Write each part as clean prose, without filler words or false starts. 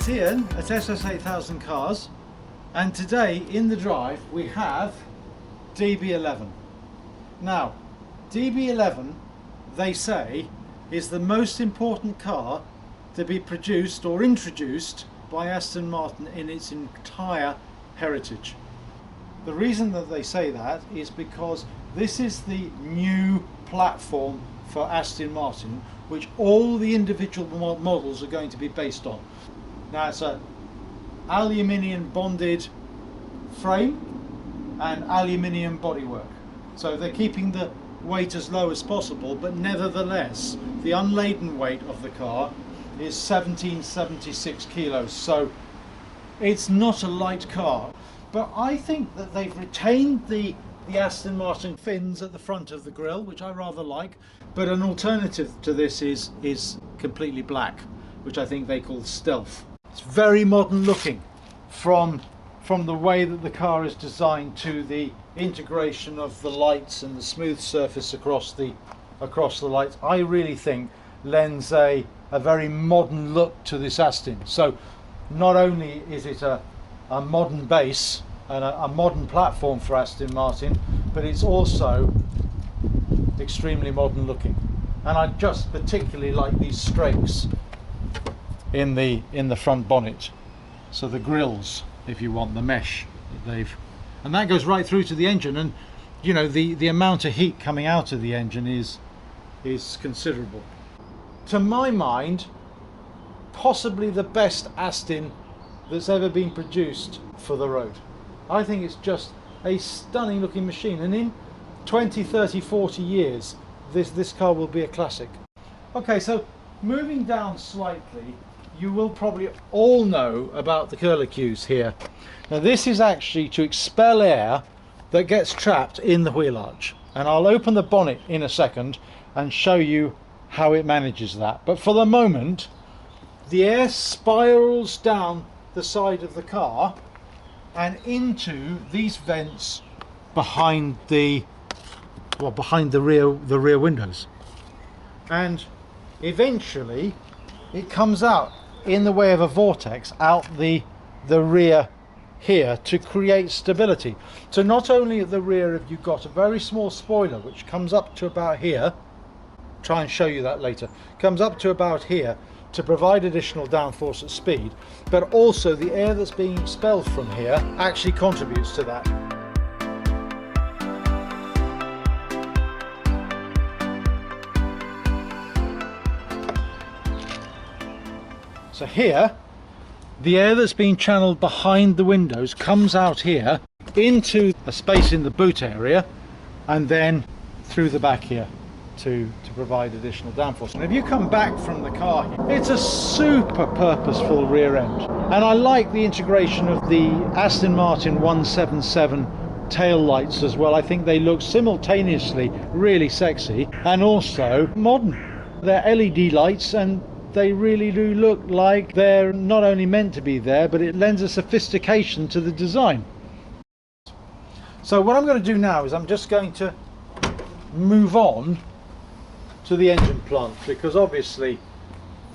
it's Ian at SS8000 Cars, and today in the drive we have DB11. Now, DB11, they say, is the most important car to be produced or introduced by Aston Martin in its entire heritage. The reason that they say that is because this is the new platform for Aston Martin, which all the individual models are going to be based on. Now, it's an aluminium bonded frame and aluminium bodywork, so they're keeping the weight as low as possible, but nevertheless the unladen weight of the car is 1776 kilos, so it's not a light car. But I think that they've retained the Aston Martin fins at the front of the grille, which I rather like, but an alternative to this is completely black, which I think they call stealth. It's very modern looking from the way that the car is designed to the integration of the lights and the smooth surface across the lights. I really think lends a very modern look to this Aston. So not only is it a modern base and a modern platform for Aston Martin, but it's also extremely modern looking. And I just particularly like these strakes in the front bonnet. So the grills, if you want, the mesh that and that goes right through to the engine, and you know the amount of heat coming out of the engine is considerable. To my mind, possibly the best Aston that's ever been produced for the road. I think it's just a stunning looking machine, and in 20, 30, 40 years this car will be a classic. Okay, so moving down slightly, you will probably all know about the curlicues here. Now this is actually to expel air that gets trapped in the wheel arch, and I'll open the bonnet in a second and show you how it manages that. But for the moment, the air spirals down the side of the car and into these vents behind the rear windows, and eventually it comes out in the way of a vortex out the rear here to create stability. So not only at the rear have you got a very small spoiler which comes up to about here, try and show you that later, comes up to about here to provide additional downforce at speed, but also the air that's being expelled from here actually contributes to that. So here, the air that's being channeled behind the windows comes out here into a space in the boot area and then through the back here to provide additional downforce. And if you come back from the car here, it's a super purposeful rear end. And I like the integration of the Aston Martin 177 tail lights as well. I think they look simultaneously really sexy and also modern. They're LED lights, and they really do look like they're not only meant to be there, but it lends a sophistication to the design. So what I'm going to do now is I'm just going to move on to the engine plant, because obviously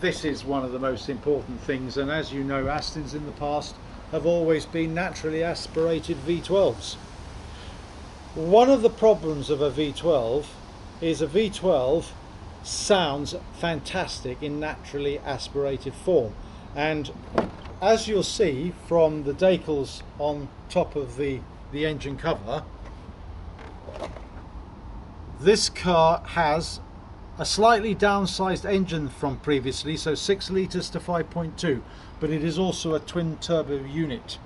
this is one of the most important things, and as you know, Astons in the past have always been naturally aspirated V12s. One of the problems of a V12 is a V12 sounds fantastic in naturally aspirated form, and as you'll see from the decals on top of the engine cover, this car has a slightly downsized engine from previously, so 6 litres to 5.2, but it is also a twin turbo unit.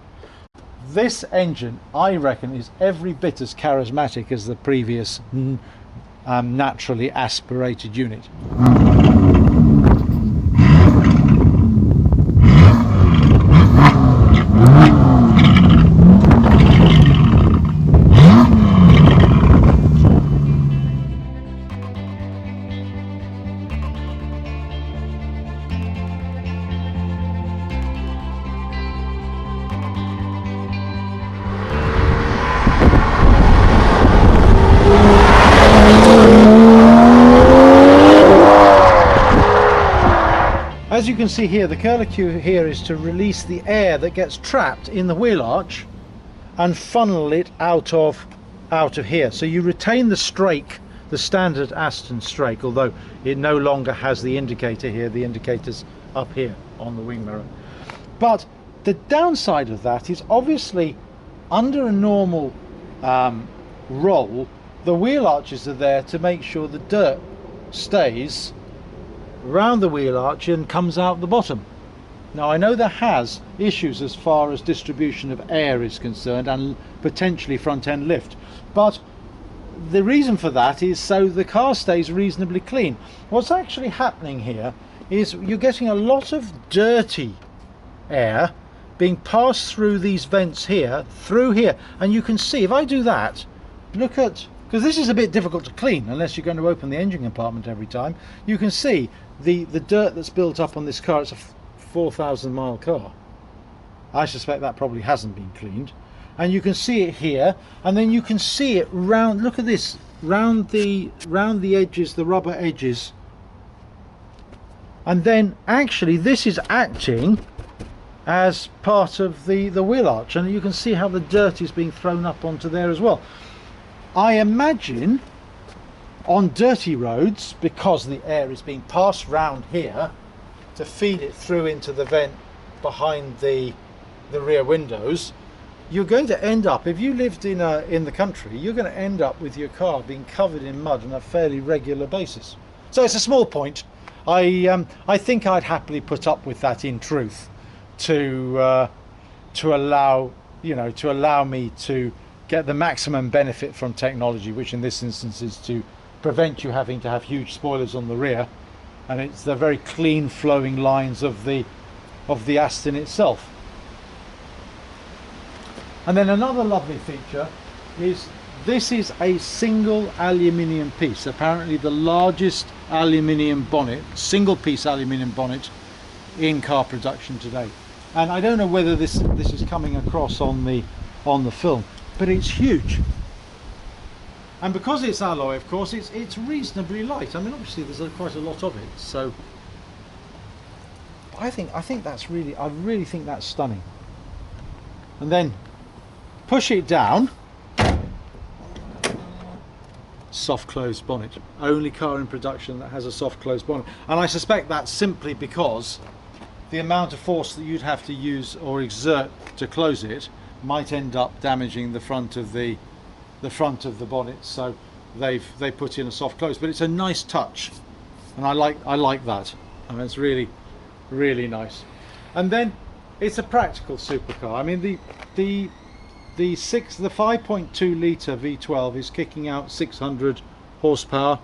This engine, I reckon, is every bit as charismatic as the previous naturally aspirated unit. As you can see here, the curlicue here is to release the air that gets trapped in the wheel arch and funnel it out of here. So you retain the strake, the standard Aston strake, although it no longer has the indicator here. The indicator's up here on the wing mirror. But the downside of that is obviously under a normal roll, the wheel arches are there to make sure the dirt stays around the wheel arch and comes out the bottom. Now I know there has issues as far as distribution of air is concerned and potentially front end lift, but the reason for that is so the car stays reasonably clean. What's actually happening here is you're getting a lot of dirty air being passed through these vents here, through here, and you can see if I do that, look at, because this is a bit difficult to clean unless you're going to open the engine compartment every time, you can see the dirt that's built up on this car. It's a 4,000 mile car. I suspect that probably hasn't been cleaned, and you can see it here, and then you can see it round, look at this, round the edges, the rubber edges, and then actually this is acting as part of the wheel arch, and you can see how the dirt is being thrown up onto there as well. I imagine on dirty roads, because the air is being passed round here to feed it through into the vent behind the rear windows, you're going to end up, if you lived in the country, you're going to end up with your car being covered in mud on a fairly regular basis. So it's a small point. I think I'd happily put up with that in truth to allow me to get the maximum benefit from technology, which in this instance is to prevent you having to have huge spoilers on the rear, and it's the very clean flowing lines of the Aston itself. And then another lovely feature is this is a single aluminium piece, apparently the largest aluminium bonnet, single piece aluminium bonnet in car production today. And I don't know whether this is coming across on the film, but it's huge. And because it's alloy, of course, it's reasonably light. I mean, obviously there's quite a lot of it, so I really think that's stunning. And then push it down, soft closed bonnet. Only car in production that has a soft closed bonnet, and I suspect that's simply because the amount of force that you'd have to use or exert to close it might end up damaging the front of the bonnet, so they put in a soft close. But it's a nice touch, and I like that. I mean, it's really nice. And then it's a practical supercar. I mean, the 5.2 litre V12 is kicking out 600 horsepower,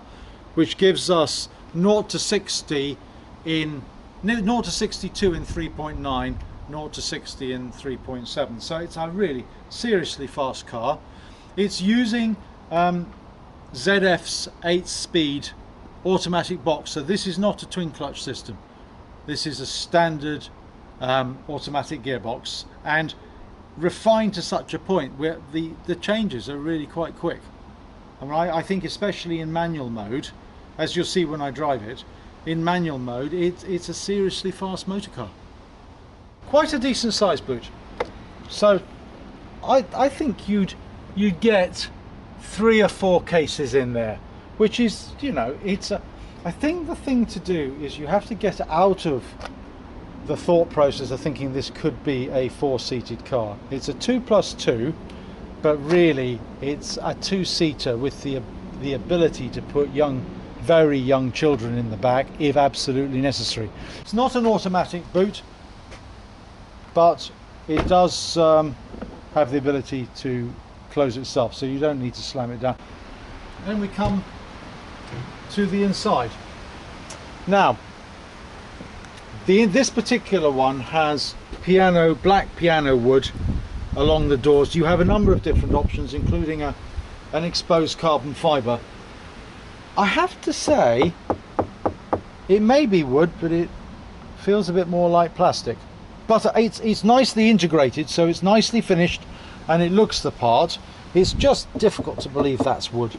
which gives us 0 to 60 in 0 to 62 in 3.9, 0 to 60 in 3.7. So it's a really seriously fast car. It's using ZF's 8-speed automatic box. So this is not a twin clutch system. This is a standard automatic gearbox, and refined to such a point where the changes are really quite quick. I mean, I think especially in manual mode, as you'll see when I drive it, in manual mode it's a seriously fast motor car. Quite a decent size boot. So I think you'd get 3 or 4 cases in there, which is, you know, I think the thing to do is you have to get out of the thought process of thinking this could be a 4-seated car. It's a 2+2, but really it's a 2-seater with the ability to put very young children in the back if absolutely necessary. It's not an automatic boot, but it does have the ability to close itself, so you don't need to slam it down. Then we come to the inside. Now, this particular one has black piano wood along the doors. You have a number of different options, including an exposed carbon fibre. I have to say, it may be wood, but it feels a bit more like plastic. But it's nicely integrated, so it's nicely finished, and it looks the part. It's just difficult to believe that's wood.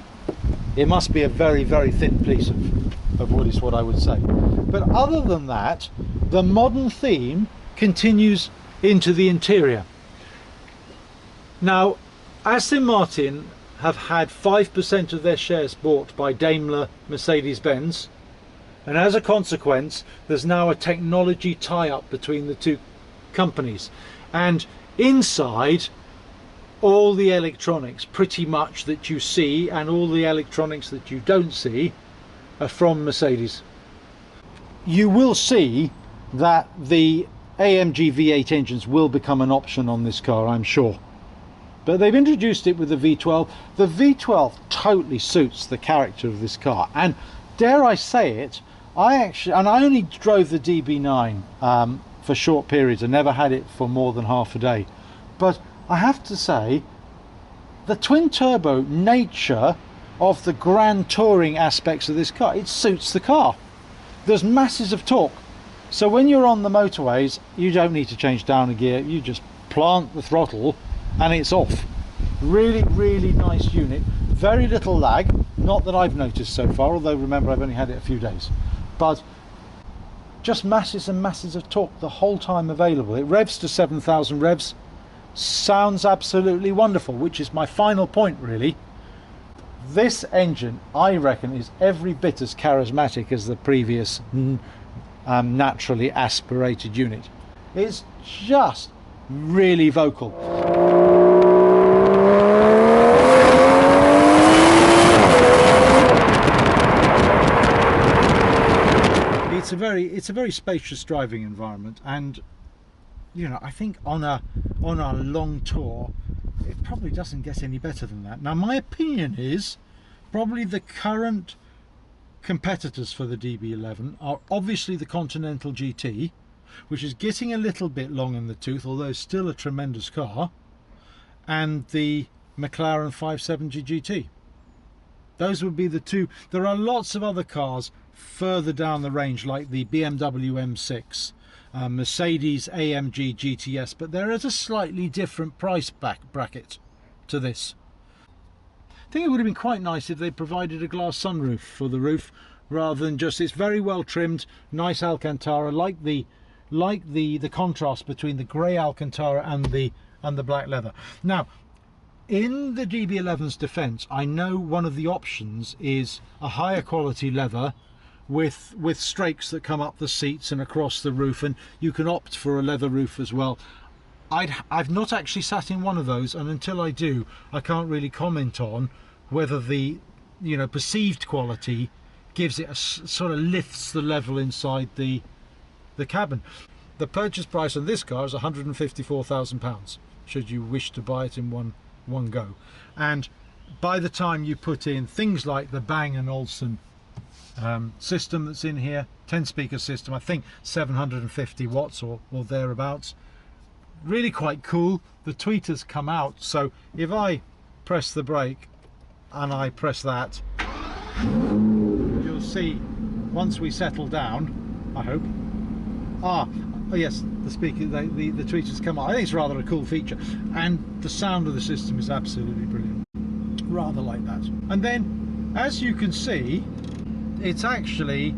It must be a very, very thin piece of wood is what I would say. But other than that, the modern theme continues into the interior. Now, Aston Martin have had 5% of their shares bought by Daimler Mercedes-Benz, and as a consequence there's now a technology tie-up between the two companies, and inside all the electronics pretty much that you see and all the electronics that you don't see are from Mercedes. You will see that the AMG V8 engines will become an option on this car, I'm sure, but they've introduced it with the V12. The V12 totally suits the character of this car, and dare I say it, I only drove the DB9 for short periods. I never had it for more than half a day, but I have to say the twin turbo nature of the grand touring aspects of this car, it suits the car. There's masses of torque, so when you're on the motorways you don't need to change down a gear, you just plant the throttle and it's off. Really, really nice unit, very little lag, not that I've noticed so far, although remember I've only had it a few days, but just masses and masses of torque the whole time available. It revs to 7,000 revs, sounds absolutely wonderful, which is my final point really. This engine, I reckon, is every bit as charismatic as the previous naturally aspirated unit. It's just really vocal. It's a very spacious driving environment, and you know, I think on a long tour it probably doesn't get any better than that. Now my opinion is probably the current competitors for the DB11 are obviously the Continental GT, which is getting a little bit long in the tooth, although still a tremendous car, and the McLaren 570 GT. Those would be the two. There are lots of other cars further down the range, like the BMW M6, Mercedes AMG GTS, but they're at a slightly different price bracket to this. I think it would have been quite nice if they provided a glass sunroof for the roof rather than just, it's very well trimmed, nice Alcantara, like the contrast between the grey Alcantara and the black leather. Now, in the DB11's defence, I know one of the options is a higher quality leather with strakes that come up the seats and across the roof, and you can opt for a leather roof as well. I've not actually sat in one of those, and until I do, I can't really comment on whether the perceived quality gives it a sort of lifts the level inside the cabin. The purchase price on this car is £154,000 should you wish to buy it in one go, and by the time you put in things like the Bang & Olufsen system that's in here, 10 speaker system, I think 750 watts or thereabouts, really quite cool. The tweeters come out, so if I press the brake and I press that, you'll see once we settle down, I hope, oh yes, the speaker, the tweeters come out. I think it's rather a cool feature, and the sound of the system is absolutely brilliant, rather like that. And then as you can see, it's actually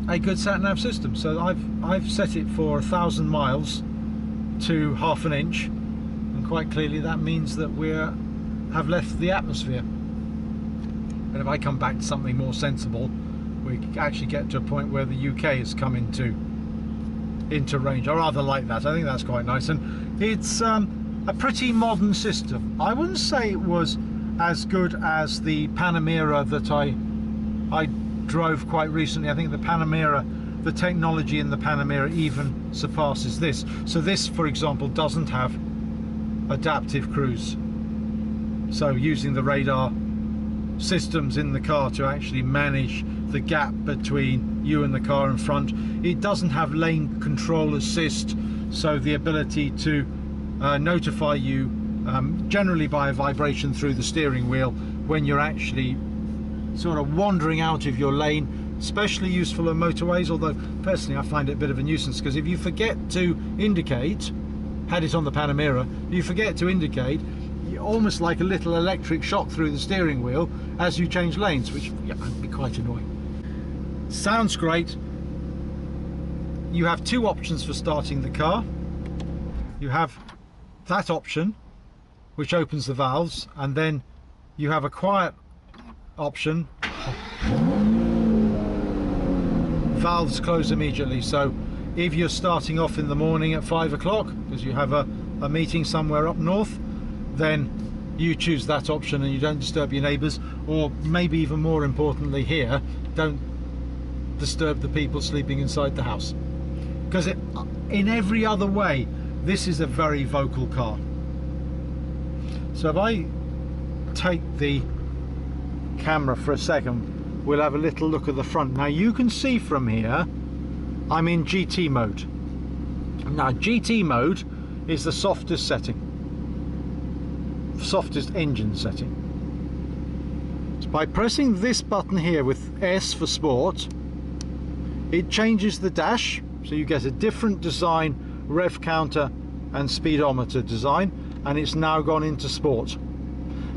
a good sat-nav system. So I've set it for 1,000 miles to half an inch, and quite clearly that means that we have left the atmosphere. And if I come back to something more sensible, we actually get to a point where the UK has come into range. I rather like that. I think that's quite nice, and it's a pretty modern system. I wouldn't say it was as good as the Panamera that I drove quite recently. I think the Panamera, the technology in the Panamera even surpasses this. So this, for example, doesn't have adaptive cruise, so using the radar systems in the car to actually manage the gap between you and the car in front. It doesn't have lane control assist, so the ability to notify you generally by a vibration through the steering wheel when you're actually sort of wandering out of your lane, especially useful on motorways, although personally I find it a bit of a nuisance, because if you forget to indicate, had it on the Panamera, you forget to indicate, almost like a little electric shock through the steering wheel as you change lanes, which can be quite annoying. Sounds great, you have two options for starting the car. You have that option, which opens the valves, and then you have a quiet option. Valves close immediately, so if you're starting off in the morning at 5 o'clock because you have a meeting somewhere up north, then you choose that option and you don't disturb your neighbours, or maybe even more importantly here, don't disturb the people sleeping inside the house, because in every other way this is a very vocal car. So if I take the camera for a second, we'll have a little look at the front. Now you can see from here I'm in GT mode. Now GT mode is the softest setting, softest engine setting. So by pressing this button here with S for sport, it changes the dash, so you get a different design, rev counter and speedometer design, and it's now gone into sport.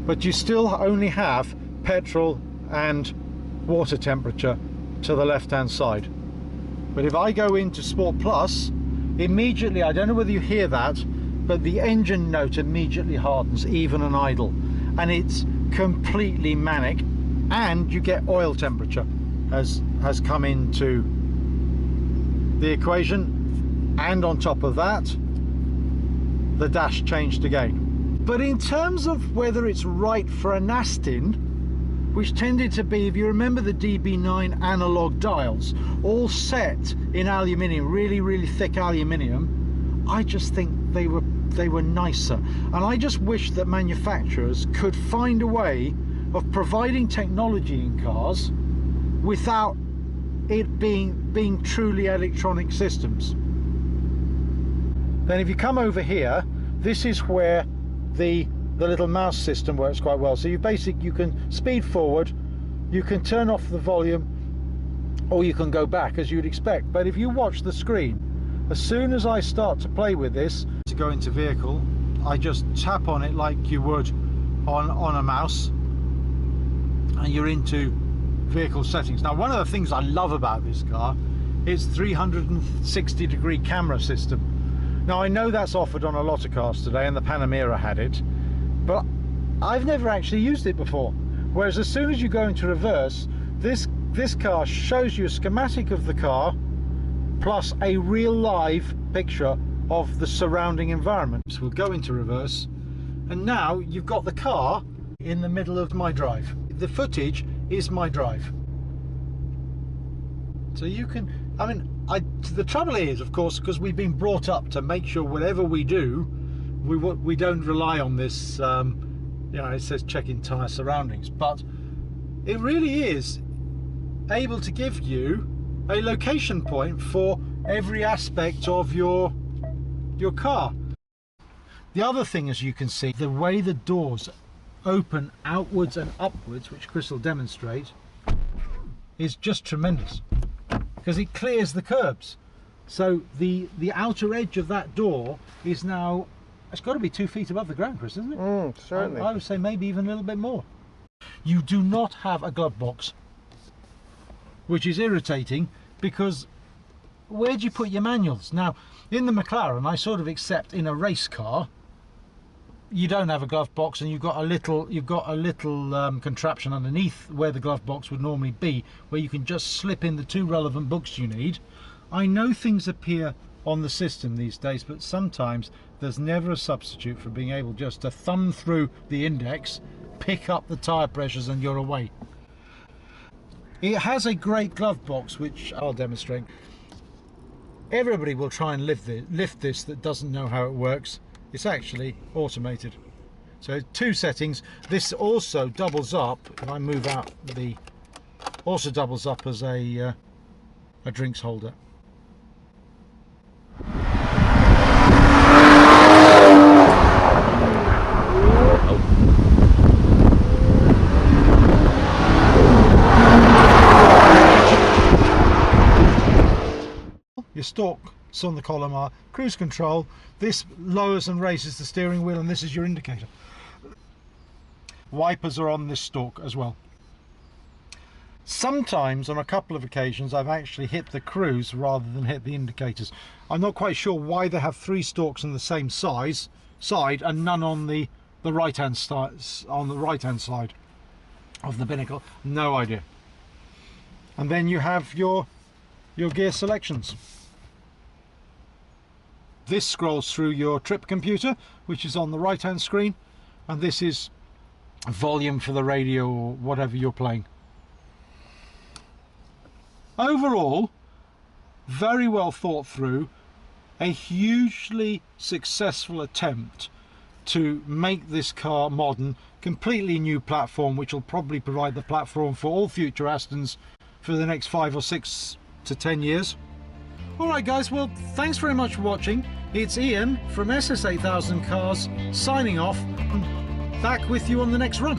But you still only have petrol and water temperature to the left hand side. But if I go into Sport Plus, immediately, I don't know whether you hear that, but the engine note immediately hardens, even an idle, and it's completely manic. And you get oil temperature has come into the equation, and on top of that the dash changed again. But in terms of whether it's right for an Aston, which tended to be, if you remember the DB9 analog dials, all set in aluminium, really thick aluminium, I just think they were nicer. And I just wish that manufacturers could find a way of providing technology in cars without it being truly electronic systems. Then if you come over here, this is where the little mouse system works quite well. So you can speed forward, you can turn off the volume, or you can go back as you'd expect. But if you watch the screen, as soon as I start to play with this, to go into vehicle, I just tap on it like you would on a mouse, and you're into vehicle settings. Now, one of the things I love about this car is 360-degree camera system. Now I know that's offered on a lot of cars today, and the Panamera had it, but I've never actually used it before. Whereas as soon as you go into reverse, this car shows you a schematic of the car plus a real live picture of the surrounding environment. So we'll go into reverse, and now you've got the car in the middle of my drive. The footage is my drive. So you can, I mean, the trouble is, of course, because we've been brought up to make sure whatever we do, we don't rely on this, you know, it says check entire surroundings, but it really is able to give you a location point for every aspect of your car. The other thing, as you can see, the way the doors open outwards and upwards, which Chris will demonstrate, is just tremendous, because it clears the curbs. So the outer edge of that door is now, it's got to be 2 feet above the ground, Chris, isn't it? Certainly. I would say maybe even a little bit more. You do not have a glove box, which is irritating, because where do you put your manuals? Now, in the McLaren, I sort of accept in a race car, you don't have a glove box, and you've got a little contraption underneath where the glove box would normally be, where you can just slip in the 2 relevant books you need. I know things appear on the system these days, but sometimes there's never a substitute for being able just to thumb through the index, pick up the tyre pressures, and you're away. It has a great glove box, which I'll demonstrate. Everybody will try and lift this that doesn't know how it works. It's actually automated. So 2 settings. This also doubles up, if I move out also doubles up as a drinks holder. Your stalks on the column are cruise control. This lowers and raises the steering wheel, and this is your indicator. Wipers are on this stalk as well. Sometimes, on a couple of occasions, I've actually hit the cruise rather than hit the indicators. I'm not quite sure why they have 3 stalks on the same side and none on the right hand side of the binnacle. No idea. And then you have your gear selections. This scrolls through your trip computer, which is on the right hand screen, and this is volume for the radio or whatever you're playing. Overall, very well thought through, a hugely successful attempt to make this car modern, completely new platform, which will probably provide the platform for all future Astons for the next 5 or 6 to 10 years. Alright guys, well thanks very much for watching. It's Ian from SS8000 Cars signing off, back with you on the next run.